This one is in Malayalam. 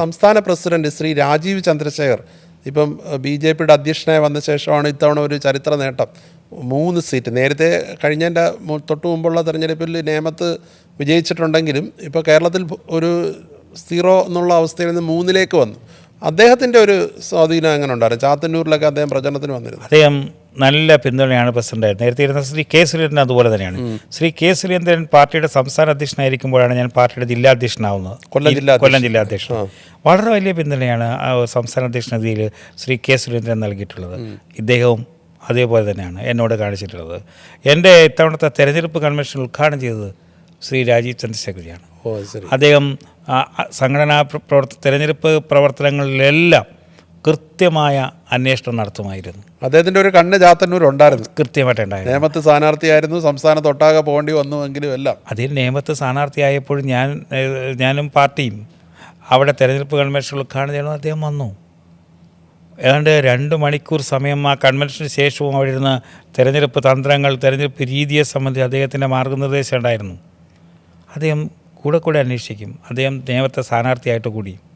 സംസ്ഥാന പ്രസിഡന്റ് ശ്രീ രാജീവ് ചന്ദ്രശേഖർ ഇപ്പം BJPയുടെ അധ്യക്ഷനായി വന്ന ശേഷമാണ് ഇത്തവണ ഒരു ചരിത്ര നേട്ടം 3 സീറ്റ്. നേരത്തെ കഴിഞ്ഞതിൻ്റെ തൊട്ട് മുമ്പുള്ള തെരഞ്ഞെടുപ്പിൽ നേമത്ത് വിജയിച്ചിട്ടുണ്ടെങ്കിലും ഇപ്പോൾ കേരളത്തിൽ ഒരു 0 എന്നുള്ള അവസ്ഥയിൽ നിന്ന് 3-ലേക്ക് വന്നു. അദ്ദേഹത്തിൻ്റെ ഒരു സ്വാധീനം എങ്ങനെ ഉണ്ടായിരുന്നു? ചാത്തന്നൂരിലൊക്കെ അദ്ദേഹം പ്രചരണത്തിന് വന്നിരുന്നു. അദ്ദേഹം നല്ല പിന്തുണയാണ് പ്രസിഡൻ്റായിരുന്നു. നേരത്തെ ഇരുന്ന ശ്രീ കെ സുരേന്ദ്രൻ അതുപോലെ തന്നെയാണ്. ശ്രീ കെ സുരേന്ദ്രൻ പാർട്ടിയുടെ സംസ്ഥാന അധ്യക്ഷനായിരിക്കുമ്പോഴാണ് ഞാൻ പാർട്ടിയുടെ ജില്ലാ അധ്യക്ഷനാവുന്നത്, കൊല്ലം ജില്ലാ അധ്യക്ഷൻ. വളരെ വലിയ പിന്തുണയാണ് സംസ്ഥാന അധ്യക്ഷനതിയിൽ ശ്രീ കെ സുരേന്ദ്രൻ നൽകിയിട്ടുള്ളത്. ഇദ്ദേഹവും അതേപോലെ തന്നെയാണ് എന്നോട് കാണിച്ചിട്ടുള്ളത്. എൻ്റെ ഇത്തവണത്തെ തെരഞ്ഞെടുപ്പ് കൺവെൻഷൻ ഉദ്ഘാടനം ചെയ്തത് ശ്രീ രാജീവ് ചന്ദ്രശേഖറിയാണ്. അദ്ദേഹം സംഘടനാ തെരഞ്ഞെടുപ്പ് പ്രവർത്തനങ്ങളിലെല്ലാം കൃത്യമായ അന്വേഷണം നടത്തുമായിരുന്നു. അദ്ദേഹത്തിൻ്റെ ഒരു കണ്ണ് ചാത്തന്നൂർ ഉണ്ടായിരുന്നു, കൃത്യമായിട്ടുണ്ടായിരുന്നു. നേമത്ത് സ്ഥാനാർത്ഥിയായിരുന്നു, സംസ്ഥാനത്തൊട്ടാകെ പോകേണ്ടി വന്നുവെങ്കിലും എല്ലാം. അതിൽ നേമത്ത് സ്ഥാനാർത്ഥിയായപ്പോൾ ഞാനും പാർട്ടിയും അവിടെ തെരഞ്ഞെടുപ്പ് കൺവെൻഷൻ ഉദ്ഘാടനം ചെയ്യണം. അദ്ദേഹം വന്നു. ഏതാണ്ട് 2 മണിക്കൂർ സമയം ആ കൺവെൻഷന് ശേഷവും അവിടെ ഇരുന്ന തെരഞ്ഞെടുപ്പ് തന്ത്രങ്ങൾ, തെരഞ്ഞെടുപ്പ് രീതിയെ സംബന്ധിച്ച് അദ്ദേഹത്തിൻ്റെ മാർഗ്ഗനിർദ്ദേശം ഉണ്ടായിരുന്നു. അദ്ദേഹം കൂടെ അന്വേഷിക്കും. അദ്ദേഹം നേമത്തെ സ്ഥാനാർത്ഥിയായിട്ട് കൂടി